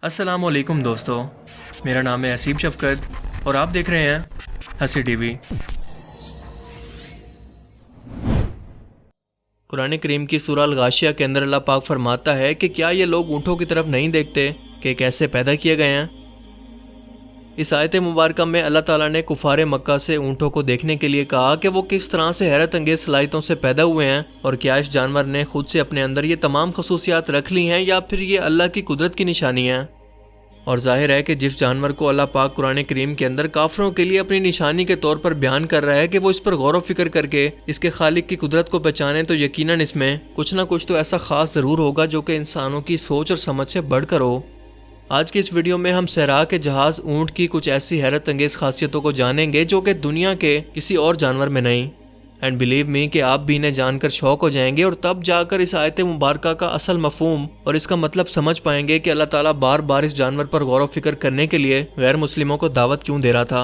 السلام علیکم دوستو، میرا نام ہے اسیب شفقت اور آپ دیکھ رہے ہیں ہنسی ٹی وی۔ قرآن کریم کی سورہ الغاشیہ کے اندر اللہ پاک فرماتا ہے کہ کیا یہ لوگ اونٹوں کی طرف نہیں دیکھتے کہ کیسے پیدا کیے گئے ہیں۔ اس آیت مبارکہ میں اللہ تعالیٰ نے کفار مکہ سے اونٹوں کو دیکھنے کے لیے کہا کہ وہ کس طرح سے حیرت انگیز صلاحیتوں سے پیدا ہوئے ہیں، اور کیا اس جانور نے خود سے اپنے اندر یہ تمام خصوصیات رکھ لی ہیں یا پھر یہ اللہ کی قدرت کی نشانی ہیں۔ اور ظاہر ہے کہ جس جانور کو اللہ پاک قرآن کریم کے اندر کافروں کے لیے اپنی نشانی کے طور پر بیان کر رہا ہے کہ وہ اس پر غور و فکر کر کے اس کے خالق کی قدرت کو پہچانے، تو یقیناً اس میں کچھ نہ کچھ تو ایسا خاص ضرور ہوگا جو کہ انسانوں کی سوچ اور سمجھ سے بڑھ کر ہو۔ آج کی اس ویڈیو میں ہم صحرا کے جہاز اونٹ کی کچھ ایسی حیرت انگیز خاصیتوں کو جانیں گے جو کہ دنیا کے کسی اور جانور میں نہیں۔ اینڈ بلیو می کہ آپ بھی انہیں جان کر شوق ہو جائیں گے، اور تب جا کر اس آیت مبارکہ کا اصل مفہوم اور اس کا مطلب سمجھ پائیں گے کہ اللہ تعالیٰ بار بار اس جانور پر غور و فکر کرنے کے لیے غیر مسلموں کو دعوت کیوں دے رہا تھا۔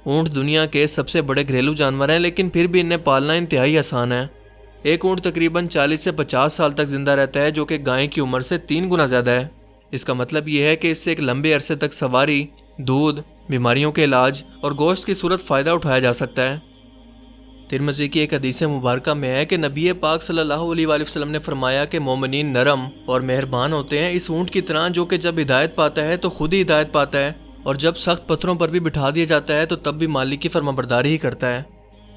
اونٹ دنیا کے سب سے بڑے گھریلو جانور ہیں، لیکن پھر بھی انہیں پالنا انتہائی آسان ہے۔ ایک اونٹ تقریباً 40 سے 50 سال تک زندہ رہتا ہے، جو کہ گائے کی عمر سے 3 گنا زیادہ ہے۔ اس کا مطلب یہ ہے کہ اس سے ایک لمبے عرصے تک سواری، دودھ، بیماریوں کے علاج اور گوشت کی صورت فائدہ اٹھایا جا سکتا ہے۔ ترمذی کی ایک حدیث مبارکہ میں ہے کہ نبی پاک صلی اللہ علیہ وآلہ وسلم نے فرمایا کہ مومنین نرم اور مہربان ہوتے ہیں اس اونٹ کی طرح، جو کہ جب ہدایت پاتا ہے تو خود ہی ہدایت پاتا ہے، اور جب سخت پتھروں پر بھی بٹھا دیا جاتا ہے تو تب بھی مالک کی فرمانبرداری ہی کرتا ہے۔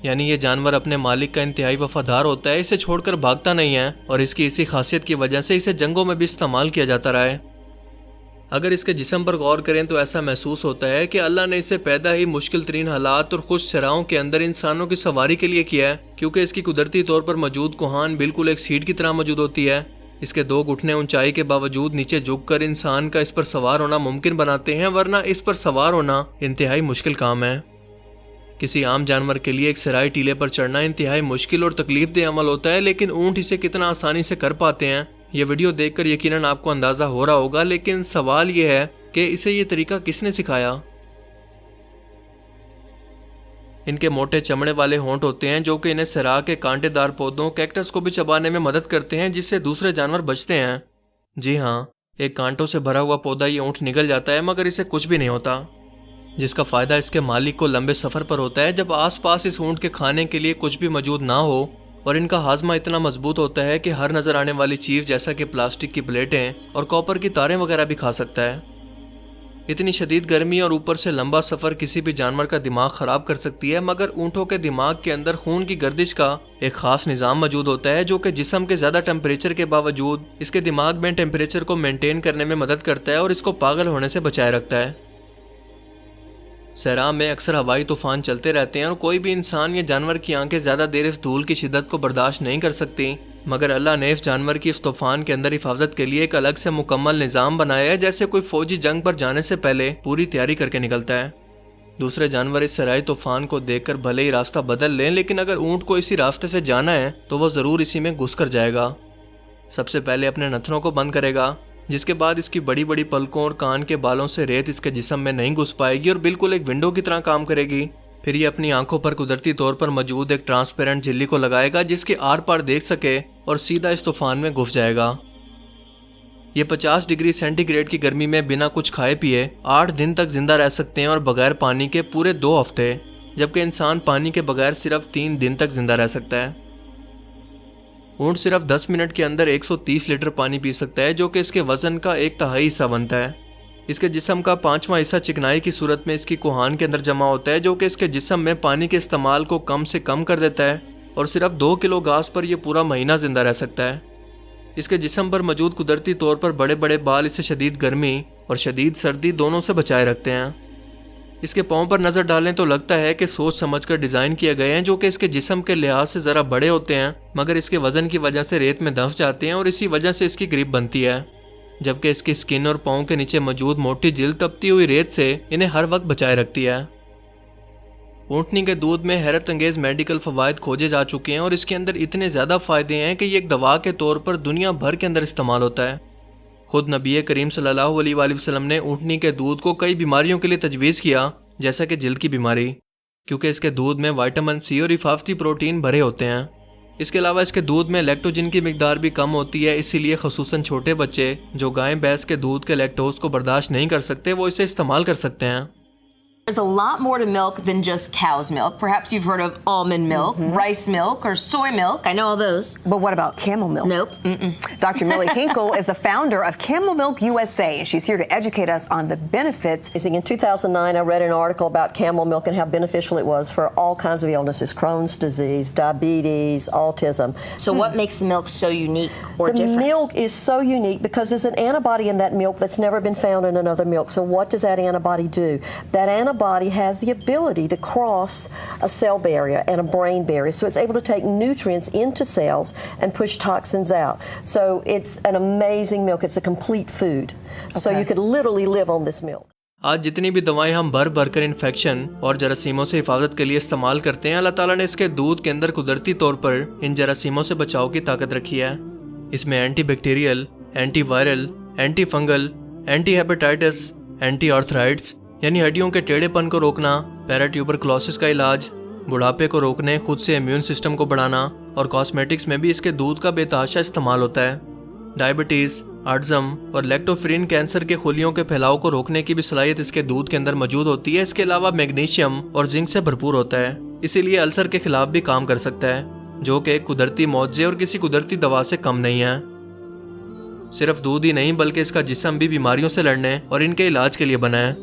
یعنی یہ جانور اپنے مالک کا انتہائی وفادار ہوتا ہے، اسے چھوڑ کر بھاگتا نہیں ہے، اور اس کی اسی خاصیت کی وجہ سے اسے جنگوں میں بھی استعمال کیا جاتا رہا ہے۔ اگر اس کے جسم پر غور کریں تو ایسا محسوس ہوتا ہے کہ اللہ نے اسے پیدا ہی مشکل ترین حالات اور خشک صحراؤں کے اندر انسانوں کی سواری کے لیے کیا ہے، کیونکہ اس کی قدرتی طور پر موجود کوہان بالکل ایک سیٹ کی طرح موجود ہوتی ہے۔ اس کے 2 گھٹنے اونچائی کے باوجود نیچے جھک کر انسان کا اس پر سوار ہونا ممکن بناتے ہیں، ورنہ اس پر سوار ہونا انتہائی مشکل کام ہے۔ کسی عام جانور کے لیے ایک صحرائی ٹیلے پر چڑھنا انتہائی مشکل اور تکلیف دہ عمل ہوتا ہے، لیکن اونٹ اسے کتنا آسانی سے کر پاتے ہیں یہ ویڈیو دیکھ کر یقیناً آپ کو اندازہ ہو رہا ہوگا، لیکن سوال یہ ہے کہ اسے یہ طریقہ کس نے سکھایا۔ ان کے موٹے چمڑے والے ہونٹ ہوتے ہیں جو کہ انہیں صحرا کے کانٹے دار پودوں، کیکٹس کو بھی چبانے میں مدد کرتے ہیں، جس سے دوسرے جانور بچتے ہیں۔ جی ہاں، ایک کانٹوں سے بھرا ہوا پودا یہ اونٹ نگل جاتا ہے، مگر اسے کچھ بھی نہیں ہوتا، جس کا فائدہ اس کے مالک کو لمبے سفر پر ہوتا ہے جب آس پاس اس اونٹ کے کھانے کے لیے کچھ بھی موجود نہ ہو، اور ان کا ہاضمہ اتنا مضبوط ہوتا ہے کہ ہر نظر آنے والی چیز جیسا کہ پلاسٹک کی پلیٹیں اور کاپر کی تاریں وغیرہ بھی کھا سکتا ہے۔ اتنی شدید گرمی اور اوپر سے لمبا سفر کسی بھی جانور کا دماغ خراب کر سکتی ہے، مگر اونٹوں کے دماغ کے اندر خون کی گردش کا ایک خاص نظام موجود ہوتا ہے جو کہ جسم کے زیادہ ٹیمپریچر کے باوجود اس کے دماغ میں ٹیمپریچر کو مینٹین کرنے میں مدد کرتا ہے اور اس کو پاگل ہونے سے بچائے رکھتا ہے۔ صحرا میں اکثر ہوائی طوفان چلتے رہتے ہیں، اور کوئی بھی انسان یا جانور کی آنکھیں زیادہ دیر اس دھول کی شدت کو برداشت نہیں کر سکتی، مگر اللہ نے اس جانور کی اس طوفان کے اندر حفاظت کے لیے ایک الگ سے مکمل نظام بنایا ہے، جیسے کوئی فوجی جنگ پر جانے سے پہلے پوری تیاری کر کے نکلتا ہے۔ دوسرے جانور اس صحرائی طوفان کو دیکھ کر بھلے ہی راستہ بدل لیں، لیکن اگر اونٹ کو اسی راستے سے جانا ہے تو وہ ضرور اسی میں گھس کر جائے گا۔ سب سے پہلے اپنے نتنوں کو بند کرے گا، جس کے بعد اس کی بڑی بڑی پلکوں اور کان کے بالوں سے ریت اس کے جسم میں نہیں گھس پائے گی اور بالکل ایک ونڈو کی طرح کام کرے گی۔ پھر یہ اپنی آنکھوں پر قدرتی طور پر موجود ایک ٹرانسپیرنٹ جھلی کو لگائے گا جس کے آر پار دیکھ سکے، اور سیدھا اس طوفان میں گھس جائے گا۔ یہ 50 ڈگری سینٹی گریڈ کی گرمی میں بنا کچھ کھائے پیے 8 دن تک زندہ رہ سکتے ہیں، اور بغیر پانی کے پورے 2 ہفتے، جبکہ انسان پانی کے بغیر صرف 3 دن تک زندہ رہ سکتا ہے۔ اونٹ صرف 10 منٹ کے اندر 130 لیٹر پانی پی سکتا ہے، جو کہ اس کے وزن کا 1/3 حصہ بنتا ہے۔ اس کے جسم کا 5واں حصہ چکنائی کی صورت میں اس کی کوہان کے اندر جمع ہوتا ہے، جو کہ اس کے جسم میں پانی کے استعمال کو کم سے کم کر دیتا ہے، اور صرف 2 کلو گھاس پر یہ پورا مہینہ زندہ رہ سکتا ہے۔ اس کے جسم پر موجود قدرتی طور پر بڑے بڑے بال اسے شدید گرمی اور شدید سردی دونوں سے بچائے رکھتے ہیں۔ اس کے پاؤں پر نظر ڈالیں تو لگتا ہے کہ سوچ سمجھ کر ڈیزائن کیے گئے ہیں، جو کہ اس کے جسم کے لحاظ سے ذرا بڑے ہوتے ہیں، مگر اس کے وزن کی وجہ سے ریت میں دھنس جاتے ہیں، اور اسی وجہ سے اس کی گریپ بنتی ہے، جبکہ اس کی سکن اور پاؤں کے نیچے موجود موٹی جلد تپتی ہوئی ریت سے انہیں ہر وقت بچائے رکھتی ہے۔ اونٹنی کے دودھ میں حیرت انگیز میڈیکل فوائد کھوجے جا چکے ہیں، اور اس کے اندر اتنے زیادہ فائدے ہیں کہ یہ ایک دوا کے طور پر دنیا بھر کے اندر استعمال ہوتا ہے۔ خود نبی کریم صلی اللہ علیہ وآلہ وسلم نے اونٹنی کے دودھ کو کئی بیماریوں کے لیے تجویز کیا، جیسا کہ جلد کی بیماری، کیونکہ اس کے دودھ میں وائٹامن سی اور حفاظتی پروٹین بھرے ہوتے ہیں۔ اس کے علاوہ اس کے دودھ میں لیکٹوجن کی مقدار بھی کم ہوتی ہے، اسی لیے خصوصاً چھوٹے بچے جو گائے بھینس کے دودھ کے لیکٹوز کو برداشت نہیں کر سکتے وہ اسے استعمال کر سکتے ہیں۔ There's a lot more to milk than just cow's milk. Perhaps you've heard of almond milk, rice milk, or soy milk. I know all those. But what about camel milk? Nope. Dr. Millie Hinkle is the founder of Camel Milk USA, and she's here to educate us on the benefits. In 2009, I read an article about camel milk and how beneficial it was for all kinds of illnesses, Crohn's disease, diabetes, autism. So what makes the milk so unique or The different? milk is so unique because there's an antibody in that milk that's never been found in another milk. So what does that antibody do? That antibody has the ability to cross a cell barrier and a brain barrier. So it's able to take nutrients into cells and push toxins out. So it's an amazing milk. It's a complete food. So you could literally live on this milk. آج جتنی بھی دوائیں ہم بھر بھر کر infection اور جراثیموں سے حفاظت کے لیے استعمال کرتے ہیں، اللہ تعالیٰ نے اس کے دودھ کے اندر قدرتی طور پر ان جراثیموں سے بچاؤ کی طاقت رکھی ہے۔ اس میں anti bacterial, anti viral, anti fungal, anti hepatitis, anti arthritis یعنی ہڈیوں کے ٹیڑھے پن کو روکنا، پیرا ٹیوبرکلوسس کا علاج، بڑھاپے کو روکنے، خود سے امیون سسٹم کو بڑھانا، اور کاسمیٹکس میں بھی اس کے دودھ کا بے تحاشا استعمال ہوتا ہے۔ ڈائبٹیز، آٹزم اور لیکٹوفرین کینسر کے خلیوں کے پھیلاؤ کو روکنے کی بھی صلاحیت اس کے دودھ کے اندر موجود ہوتی ہے۔ اس کے علاوہ میگنیشیم اور زنک سے بھرپور ہوتا ہے، اسی لیے السر کے خلاف بھی کام کر سکتا ہے، جو کہ ایک قدرتی معجزے اور کسی قدرتی دوا سے کم نہیں ہے۔ صرف دودھ ہی نہیں بلکہ اس کا جسم بھی بیماریوں سے لڑنے اور ان کے علاج کے لیے بنا ہے۔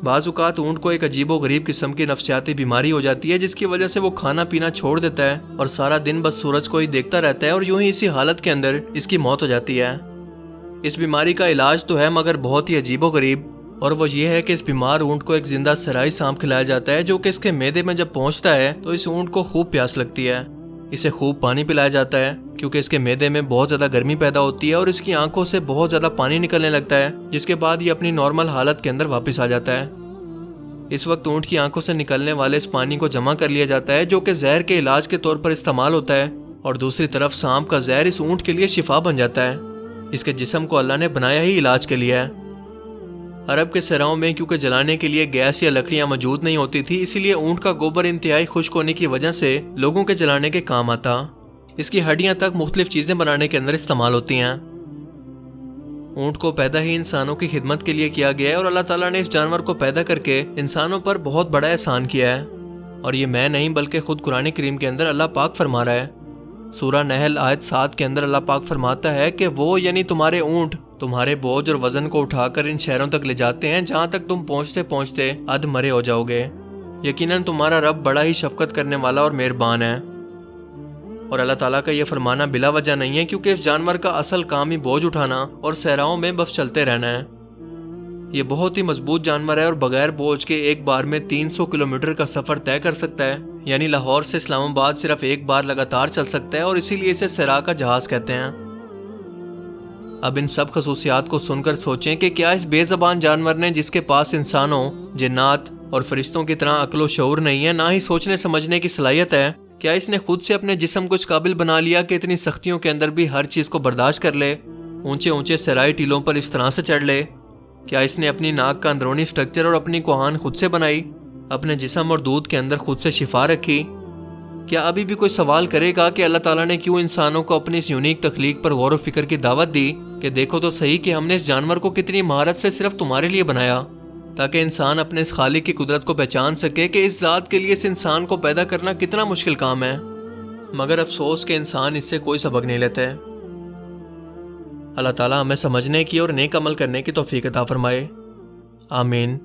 بعض اوقات اونٹ کو ایک عجیب و غریب قسم کی نفسیاتی بیماری ہو جاتی ہے جس کی وجہ سے وہ کھانا پینا چھوڑ دیتا ہے اور سارا دن بس سورج کو ہی دیکھتا رہتا ہے، اور یوں ہی اسی حالت کے اندر اس کی موت ہو جاتی ہے۔ اس بیماری کا علاج تو ہے مگر بہت ہی عجیب و غریب، اور وہ یہ ہے کہ اس بیمار اونٹ کو ایک زندہ صحرائی سانپ کھلایا جاتا ہے جو کہ اس کے معدے میں جب پہنچتا ہے تو اس اونٹ کو خوب پیاس لگتی ہے۔ اسے خوب پانی پلایا جاتا ہے کیونکہ اس کے معدے میں بہت زیادہ گرمی پیدا ہوتی ہے اور اس کی آنکھوں سے بہت زیادہ پانی نکلنے لگتا ہے، جس کے بعد یہ اپنی نارمل حالت کے اندر واپس آ جاتا ہے۔ اس وقت اونٹ کی آنکھوں سے نکلنے والے اس پانی کو جمع کر لیا جاتا ہے جو کہ زہر کے علاج کے طور پر استعمال ہوتا ہے، اور دوسری طرف سانپ کا زہر اس اونٹ کے لیے شفا بن جاتا ہے۔ اس کے جسم کو اللہ نے بنایا ہی علاج کے لیے ہے۔ عرب کے صحراؤں میں کیونکہ جلانے کے لیے گیس یا لکڑیاں موجود نہیں ہوتی تھی، اسی لیے اونٹ کا گوبر انتہائی خشک ہونے کی وجہ سے لوگوں کے جلانے کے کام آتا۔ اس کی ہڈیاں تک مختلف چیزیں بنانے کے اندر استعمال ہوتی ہیں۔ اونٹ کو پیدا ہی انسانوں کی خدمت کے لیے کیا گیا ہے، اور اللہ تعالیٰ نے اس جانور کو پیدا کر کے انسانوں پر بہت بڑا احسان کیا ہے، اور یہ میں نہیں بلکہ خود قرآن کریم کے اندر اللہ پاک فرما رہا ہے۔ سورہ نحل آیت 7 کے اندر اللہ پاک فرماتا ہے کہ وہ یعنی تمہارے اونٹ تمہارے بوجھ اور وزن کو اٹھا کر ان شہروں تک لے جاتے ہیں جہاں تک تم پہنچتے پہنچتے ادھ مرے ہو جاؤ گے۔ یقیناً تمہارا رب بڑا ہی شفقت کرنے والا اور مہربان ہے۔ اور اللہ تعالیٰ کا یہ فرمانا بلا وجہ نہیں ہے، کیونکہ اس جانور کا اصل کام ہی بوجھ اٹھانا اور صحراؤں میں بس چلتے رہنا ہے۔ یہ بہت ہی مضبوط جانور ہے اور بغیر بوجھ کے ایک بار میں 300 کلومیٹر کا سفر طے کر سکتا ہے، یعنی لاہور سے اسلام آباد صرف ایک بار لگاتار چل سکتا ہے، اور اسی لیے اسے صحرا کا جہاز کہتے ہیں۔ اب ان سب خصوصیات کو سن کر سوچیں کہ کیا اس بے زبان جانور نے، جس کے پاس انسانوں، جنات اور فرشتوں کی طرح عقل و شعور نہیں ہے، نہ ہی سوچنے سمجھنے کی صلاحیت ہے، کیا اس نے خود سے اپنے جسم کو اس قابل بنا لیا کہ اتنی سختیوں کے اندر بھی ہر چیز کو برداشت کر لے، اونچے اونچے صحرائی ٹیلوں پر اس طرح سے چڑھ لے؟ کیا اس نے اپنی ناک کا اندرونی سٹرکچر اور اپنی کوہان خود سے بنائی، اپنے جسم اور دودھ کے اندر خود سے شفا رکھی؟ کیا ابھی بھی کوئی سوال کرے گا کہ اللہ تعالیٰ نے کیوں انسانوں کو اپنی اس یونیک تخلیق پر غور و فکر کی دعوت دی کہ دیکھو تو صحیح کہ ہم نے اس جانور کو کتنی مہارت سے صرف تمہارے لیے بنایا، تاکہ انسان اپنے اس خالق کی قدرت کو پہچان سکے کہ اس ذات کے لیے اس انسان کو پیدا کرنا کتنا مشکل کام ہے، مگر افسوس کہ انسان اس سے کوئی سبق نہیں لیتے۔ اللہ تعالیٰ ہمیں سمجھنے کی اور نیک عمل کرنے کی توفیق عطا فرمائے، آمین۔